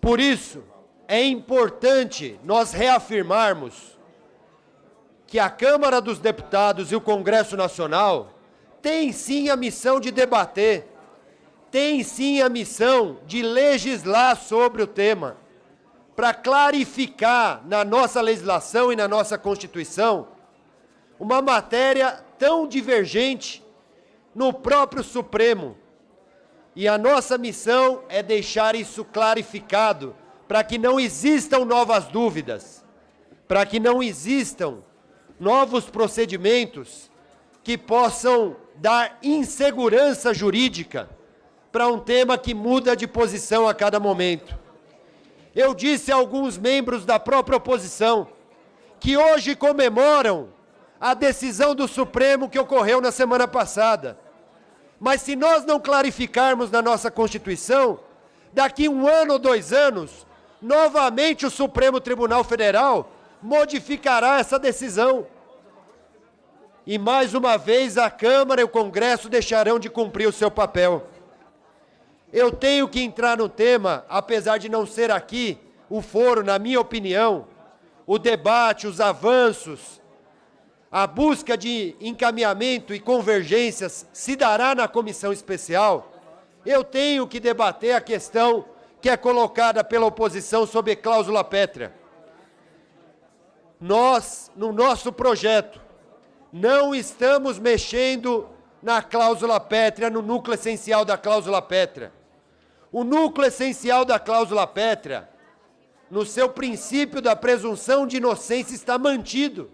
Por isso, é importante nós reafirmarmos que a Câmara dos Deputados e o Congresso Nacional têm sim a missão de debater, têm sim a missão de legislar sobre o tema, para clarificar na nossa legislação e na nossa Constituição uma matéria tão divergente no próprio Supremo. E a nossa missão é deixar isso clarificado, para que não existam novas dúvidas, para que não existam novos procedimentos que possam dar insegurança jurídica para um tema que muda de posição a cada momento. Eu disse a alguns membros da própria oposição que hoje comemoram a decisão do Supremo que ocorreu na semana passada. Mas se nós não clarificarmos na nossa Constituição, daqui 1 ano ou 2 anos, novamente o Supremo Tribunal Federal modificará essa decisão. E mais uma vez a Câmara e o Congresso deixarão de cumprir o seu papel. Eu tenho que entrar no tema, apesar de não ser aqui o foro, na minha opinião, o debate, os avanços, a busca de encaminhamento e convergências se dará na comissão especial. Eu tenho que debater a questão que é colocada pela oposição sobre cláusula pétrea. Nós, no nosso projeto, não estamos mexendo na cláusula pétrea, no núcleo essencial da cláusula pétrea. O núcleo essencial da cláusula pétrea, no seu princípio da presunção de inocência, está mantido.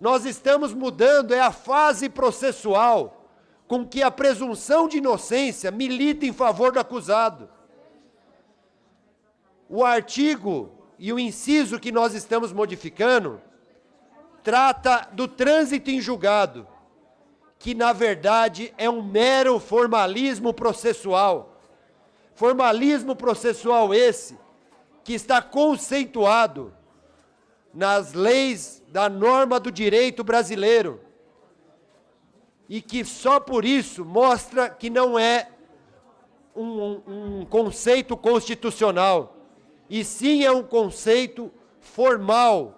Nós estamos mudando a fase processual com que a presunção de inocência milita em favor do acusado. O artigo e o inciso que nós estamos modificando trata do trânsito em julgado, que na verdade é um mero formalismo processual. Formalismo processual esse que está conceituado nas leis da norma do direito brasileiro e que só por isso mostra que não é um conceito constitucional, e sim é um conceito formal,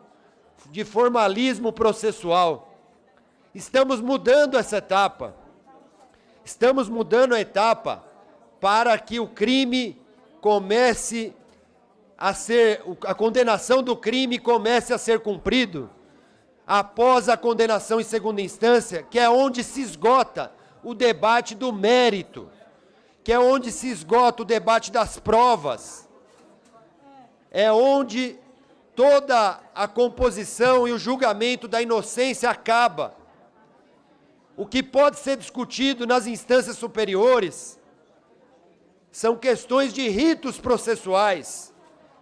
de formalismo processual. Estamos mudando essa etapa. Estamos mudando a etapa para que o crime comece a ser, a condenação do crime comece a ser cumprido após a condenação em segunda instância, que é onde se esgota o debate do mérito, que é onde se esgota o debate das provas, é onde toda a composição e o julgamento da inocência acaba. O que pode ser discutido nas instâncias superiores são questões de ritos processuais,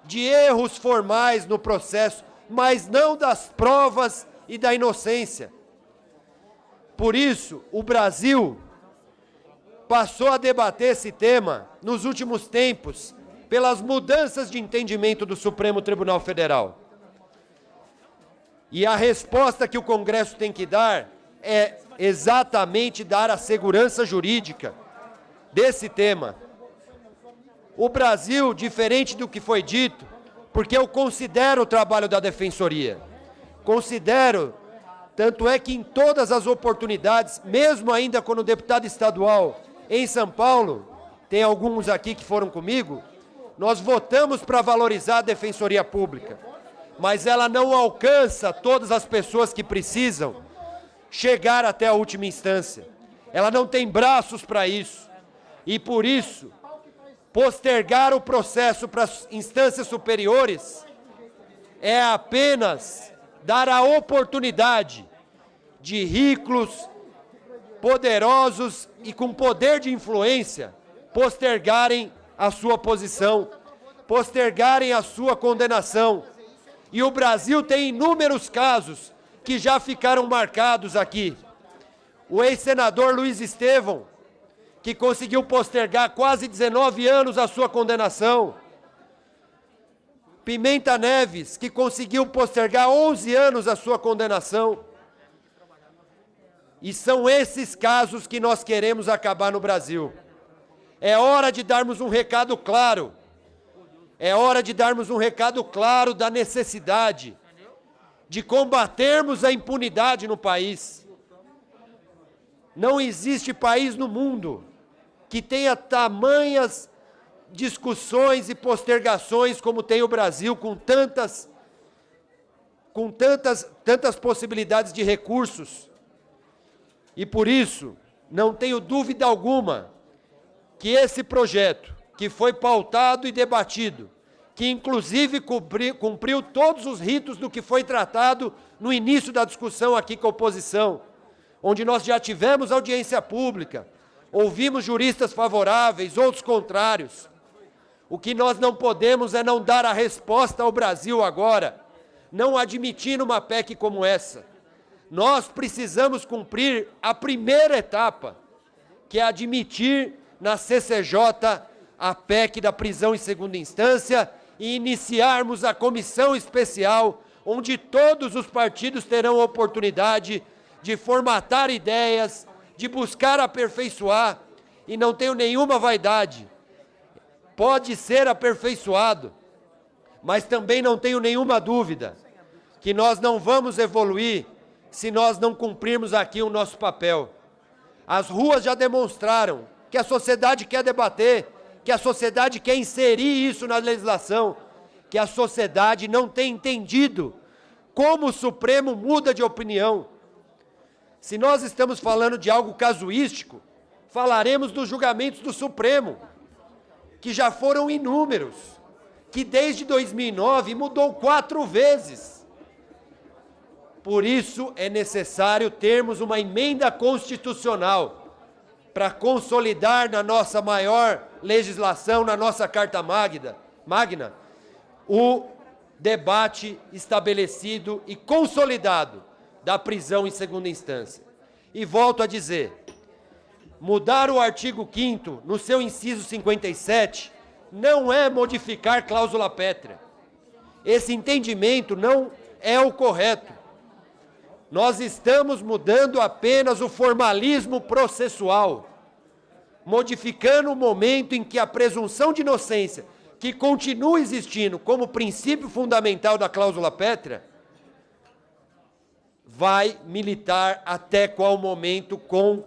de erros formais no processo, mas não das provas e da inocência. Por isso, o Brasil passou a debater esse tema nos últimos tempos, pelas mudanças de entendimento do Supremo Tribunal Federal. E a resposta que o Congresso tem que dar é exatamente dar a segurança jurídica desse tema. O Brasil, diferente do que foi dito, porque eu considero o trabalho da Defensoria, considero, tanto é que em todas as oportunidades, mesmo ainda quando deputado estadual em São Paulo, tem alguns aqui que foram comigo, nós votamos para valorizar a Defensoria Pública, mas ela não alcança todas as pessoas que precisam chegar até a última instância. Ela não tem braços para isso. E por isso, postergar o processo para as instâncias superiores é apenas dar a oportunidade de ricos, poderosos e com poder de influência postergarem a sua posição, postergarem a sua condenação. E o Brasil tem inúmeros casos que já ficaram marcados aqui. O ex-senador Luiz Estevão, que conseguiu postergar quase 19 anos a sua condenação. Pimenta Neves, que conseguiu postergar 11 anos a sua condenação. E são esses casos que nós queremos acabar no Brasil. É hora de darmos um recado claro É hora de darmos um recado claro da necessidade de combatermos a impunidade no país. Não existe país no mundo que tenha tamanhas discussões e postergações como tem o Brasil, com tantas possibilidades de recursos. E por isso, não tenho dúvida alguma que esse projeto, que foi pautado e debatido, que inclusive cumpriu todos os ritos do que foi tratado no início da discussão aqui com a oposição, onde nós já tivemos audiência pública, ouvimos juristas favoráveis, outros contrários. O que nós não podemos é não dar a resposta ao Brasil agora, não admitindo uma PEC como essa. Nós precisamos cumprir a primeira etapa, que é admitir na CCJ a PEC da prisão em segunda instância e iniciarmos a comissão especial, onde todos os partidos terão a oportunidade de formatar ideias, de buscar aperfeiçoar, e não tenho nenhuma vaidade. Pode ser aperfeiçoado, mas também não tenho nenhuma dúvida que nós não vamos evoluir se nós não cumprirmos aqui o nosso papel. As ruas já demonstraram que a sociedade quer debater, que a sociedade quer inserir isso na legislação, que a sociedade não tem entendido como o Supremo muda de opinião. Se nós estamos falando de algo casuístico, falaremos dos julgamentos do Supremo, que já foram inúmeros, que desde 2009 mudou 4 vezes. Por isso é necessário termos uma emenda constitucional para consolidar na nossa maior legislação, na nossa Carta Magna, o debate estabelecido e consolidado da prisão em segunda instância. E volto a dizer, mudar o artigo 5º no seu inciso 57 não é modificar cláusula pétrea. Esse entendimento não é o correto. Nós estamos mudando apenas o formalismo processual, modificando o momento em que a presunção de inocência, que continua existindo como princípio fundamental da cláusula pétrea, vai militar até qual momento com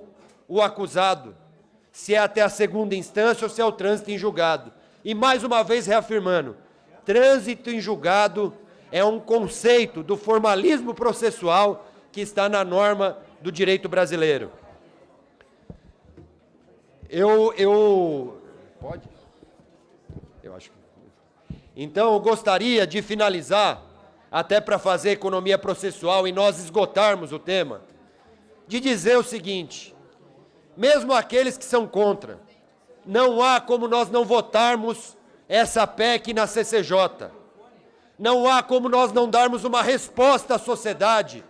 o acusado, se é até a segunda instância ou se é o trânsito em julgado. E mais uma vez reafirmando, trânsito em julgado é um conceito do formalismo processual que está na norma do direito brasileiro. Pode? Eu acho que... Então, eu gostaria de finalizar, até para fazer economia processual e nós esgotarmos o tema, de dizer o seguinte: mesmo aqueles que são contra, não há como nós não votarmos essa PEC na CCJ. Não há como nós não darmos uma resposta à sociedade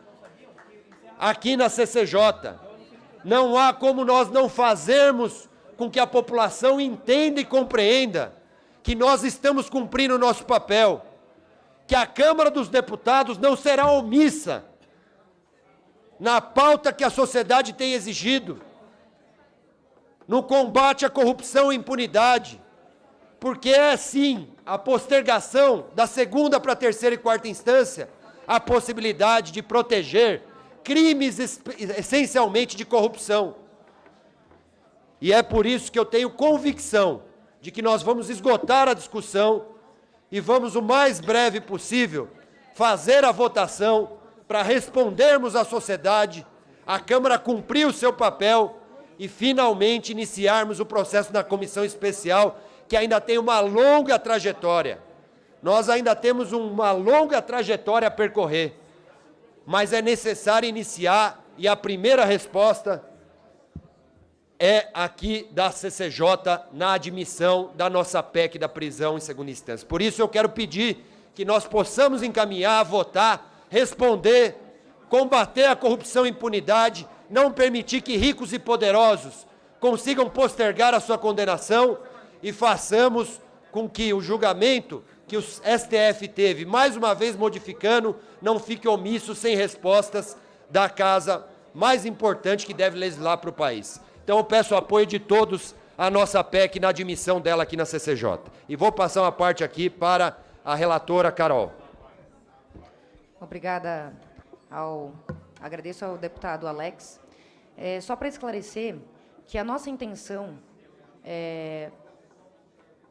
aqui na CCJ. Não há como nós não fazermos com que a população entenda e compreenda que nós estamos cumprindo o nosso papel, que a Câmara dos Deputados não será omissa na pauta que a sociedade tem exigido, no combate à corrupção e impunidade, porque é sim a postergação da segunda para a terceira e quarta instância a possibilidade de proteger crimes essencialmente de corrupção. E é por isso que eu tenho convicção de que nós vamos esgotar a discussão e vamos, o mais breve possível, fazer a votação para respondermos à sociedade, a Câmara cumprir o seu papel e finalmente iniciarmos o processo na comissão especial, que ainda tem uma longa trajetória. Nós ainda temos uma longa trajetória a percorrer, mas é necessário iniciar, e a primeira resposta é aqui da CCJ na admissão da nossa PEC da prisão em segunda instância. Por isso eu quero pedir que nós possamos encaminhar, votar, responder, combater a corrupção e impunidade, não permitir que ricos e poderosos consigam postergar a sua condenação e façamos com que o julgamento que o STF teve, mais uma vez modificando, não fique omisso, sem respostas da casa mais importante que deve legislar para o país. Então eu peço o apoio de todos a nossa PEC na admissão dela aqui na CCJ. E vou passar uma parte aqui para a relatora Carol. Obrigada agradeço ao deputado Alex. Só para esclarecer que a nossa intenção,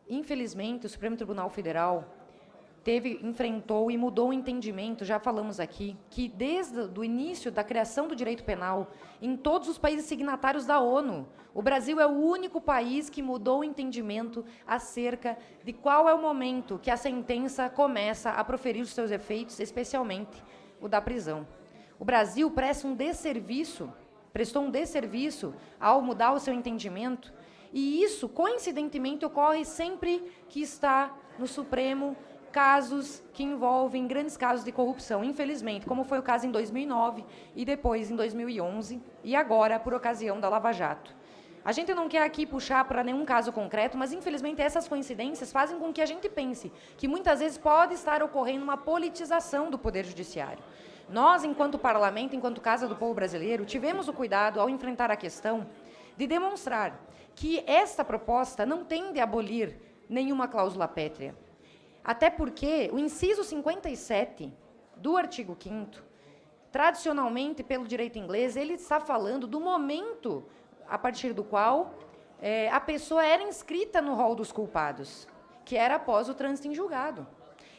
infelizmente, o Supremo Tribunal Federal enfrentou e mudou o entendimento, já falamos aqui, que desde o início da criação do direito penal, em todos os países signatários da ONU, o Brasil é o único país que mudou o entendimento acerca de qual é o momento que a sentença começa a proferir os seus efeitos, especialmente o da prisão. O Brasil prestou um desserviço ao mudar o seu entendimento, e isso, coincidentemente, ocorre sempre que está no Supremo casos que envolvem grandes casos de corrupção, infelizmente, como foi o caso em 2009 e depois em 2011 e agora por ocasião da Lava Jato. A gente não quer aqui puxar para nenhum caso concreto, mas infelizmente essas coincidências fazem com que a gente pense que muitas vezes pode estar ocorrendo uma politização do Poder Judiciário. Nós, enquanto parlamento, enquanto Casa do Povo Brasileiro, tivemos o cuidado, ao enfrentar a questão, de demonstrar que esta proposta não tende a abolir nenhuma cláusula pétrea. Até porque o inciso 57 do artigo 5º, tradicionalmente, pelo direito inglês, ele está falando do momento a partir do qual a pessoa era inscrita no rol dos culpados, que era após o trânsito em julgado.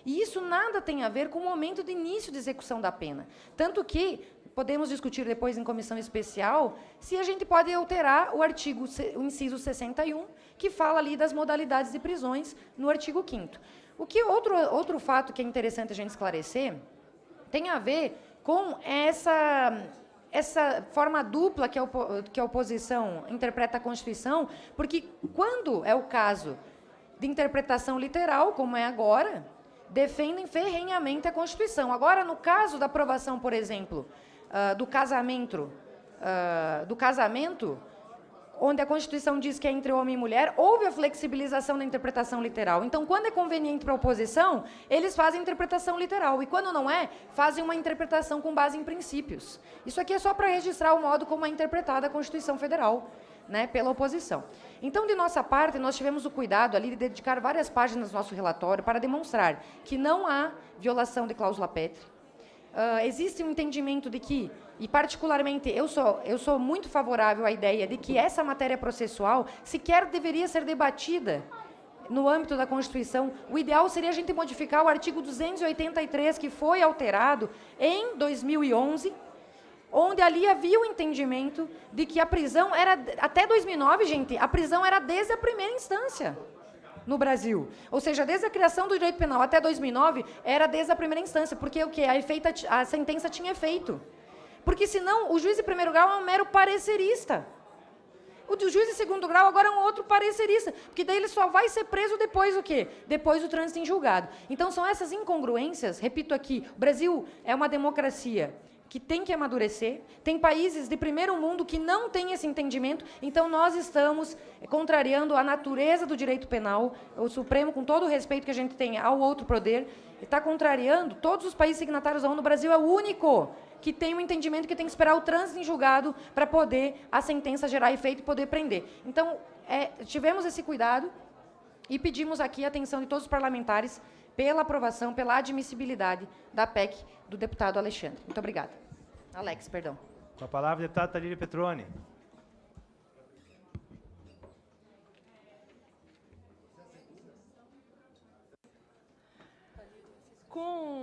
E isso nada tem a ver com o momento de início de execução da pena. Tanto que podemos discutir depois em comissão especial se a gente pode alterar o inciso 61, que fala ali das modalidades de prisões no artigo 5º. Outro fato que é interessante a gente esclarecer tem a ver com essa forma dupla que a oposição interpreta a Constituição, porque quando é o caso de interpretação literal, como é agora, defendem ferrenhamente a Constituição. Agora, no caso da aprovação, por exemplo, do casamento, onde a Constituição diz que é entre homem e mulher, houve a flexibilização da interpretação literal. Então, quando é conveniente para a oposição, eles fazem a interpretação literal. E quando não é, fazem uma interpretação com base em princípios. Isso aqui é só para registrar o modo como é interpretada a Constituição Federal, né, pela oposição. Então, de nossa parte, nós tivemos o cuidado ali de dedicar várias páginas do nosso relatório para demonstrar que não há violação de cláusula pétrea. Existe um entendimento de que, e particularmente eu sou muito favorável à ideia de que essa matéria processual sequer deveria ser debatida no âmbito da Constituição. O ideal seria a gente modificar o artigo 283, que foi alterado em 2011, onde ali havia o entendimento de que a prisão era, até 2009, gente, a prisão era desde a primeira instância no Brasil. Ou seja, desde a criação do direito penal até 2009, era desde a primeira instância, porque o quê? A sentença tinha efeito. Porque, senão, o juiz de primeiro grau é um mero parecerista. O do juiz de segundo grau agora é um outro parecerista, porque daí ele só vai ser preso depois do quê? Depois do trânsito em julgado. Então, são essas incongruências, repito aqui, o Brasil é uma democracia que tem que amadurecer, tem países de primeiro mundo que não têm esse entendimento, então nós estamos contrariando a natureza do direito penal, o Supremo, com todo o respeito que a gente tem ao outro poder, está contrariando todos os países signatários da ONU. O Brasil é o único que tem um entendimento que tem que esperar o trânsito em julgado para poder a sentença gerar efeito e poder prender. Então, tivemos esse cuidado e pedimos aqui a atenção de todos os parlamentares pela aprovação, pela admissibilidade da PEC do deputado Alexandre. Muito obrigada. Alex, perdão. Com a palavra, deputada Talília Petroni. Com